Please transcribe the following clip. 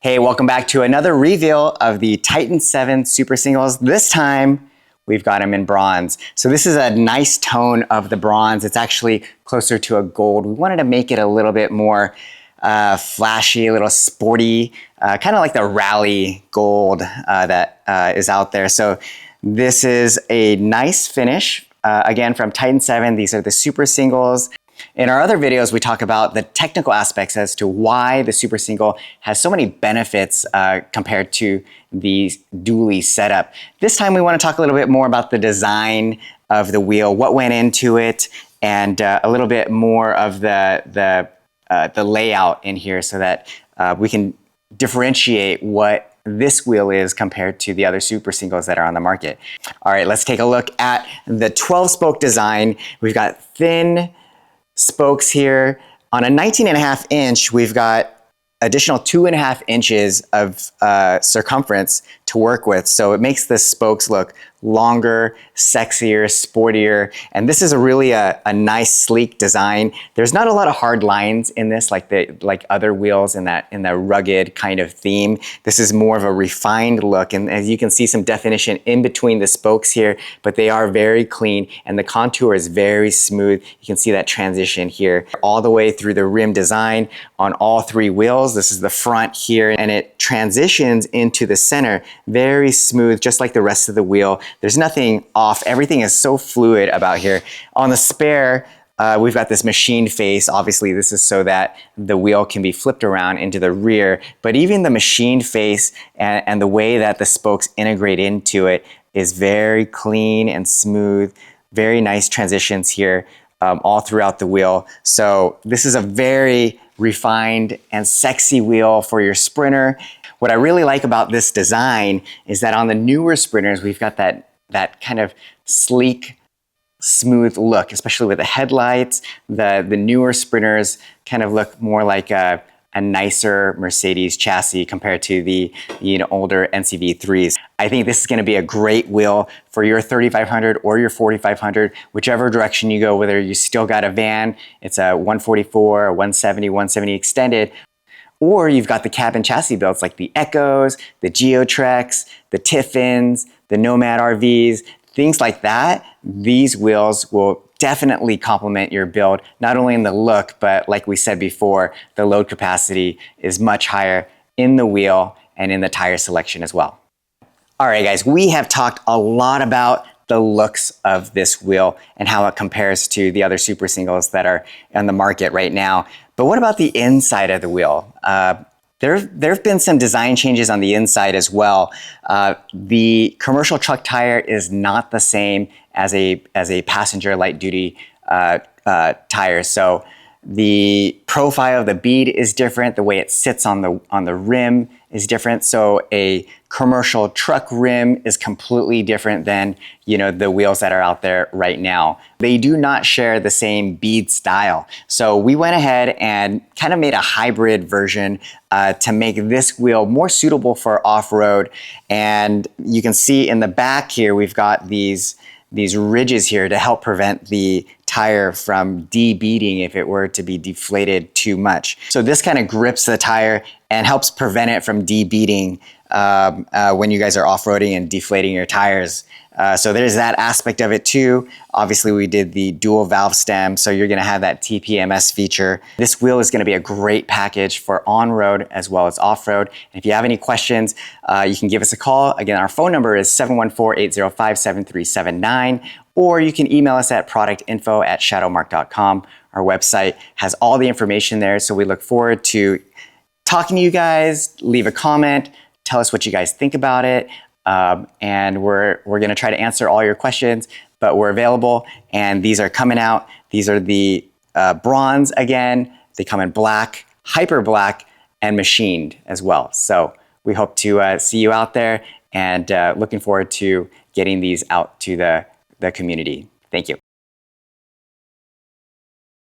Hey, welcome back to another reveal of the Titan7 Super Singles. This time, we've got them in bronze. So this is a nice tone of the bronze. It's actually closer to a gold. We wanted to make it a little bit more flashy, a little sporty, kind of like the rally gold that is out there. So this is a nice finish. Again, from Titan7, these are the Super Singles. In our other videos, we talk about the technical aspects as to why the Super Single has so many benefits compared to the dually setup. This time we want to talk a little bit more about the design of the wheel, what went into it, and a little bit more of the layout in here so that we can differentiate what this wheel is compared to the other Super Singles that are on the market. All right, let's take a look at the 12-spoke design. We've got thin spokes here. On a 19.5 inch, we've got additional 2.5 inches of circumference to work with. So it makes the spokes look longer, sexier, sportier. And this is really a nice, sleek design. There's not a lot of hard lines in this like other wheels in that rugged kind of theme. This is more of a refined look. And as you can see, some definition in between the spokes here, but they are very clean and the contour is very smooth. You can see that transition here all the way through the rim design on all three wheels. This is the front here and it transitions into the center. Very smooth, just like the rest of the wheel. There's nothing off. Everything is so fluid about here. On the spare, we've got this machined face. Obviously, this is so that the wheel can be flipped around into the rear. But even the machined face and the way that the spokes integrate into it is very clean and smooth. Very nice transitions here all throughout the wheel. So this is a very refined and sexy wheel for your Sprinter. What I really like about this design is that on the newer Sprinters, we've got that kind of sleek, smooth look, especially with the headlights. The newer Sprinters kind of look more like a nicer Mercedes chassis compared to the older NCV3s. I think this is going to be a great wheel for your 3500 or your 4500, whichever direction you go, whether you still got a van, it's a 144, a 170, 170 extended, or you've got the cabin chassis builds like the Echoes, the Geotreks, the Tiffins, the Nomad RVs, things like that. These wheels will definitely complement your build, not only in the look, but like we said before, the load capacity is much higher in the wheel and in the tire selection as well. All right, guys, we have talked a lot about the looks of this wheel and how it compares to the other Super Singles that are on the market right now. But what about the inside of the wheel? There have been some design changes on the inside as well. The commercial truck tire is not the same as a passenger light duty tire. So the profile of the bead is different. The way it sits on the rim is different. So a commercial truck rim is completely different than the wheels that are out there right now. They do not share the same bead style. So we went ahead and kind of made a hybrid version to make this wheel more suitable for off-road. And you can see in the back here, we've got these ridges here to help prevent the tire from de-beading if it were to be deflated too much. So this kind of grips the tire and helps prevent it from de-beading when you guys are off-roading and deflating your tires. So there's that aspect of it too. Obviously we did the dual valve stem, so you're gonna have that TPMS feature. This wheel is gonna be a great package for on-road as well as off-road. And if you have any questions, you can give us a call. Again, our phone number is 714-805-7379, or you can email us at productinfo@shadowmarq.com. Our website has all the information there, so we look forward to talking to you guys. Leave a comment, tell us what you guys think about it. And we're going to try to answer all your questions, but we're available and these are coming out. These are the bronze again. They come in black, hyper black, and machined as well. So we hope to see you out there and looking forward to getting these out to the community. Thank you.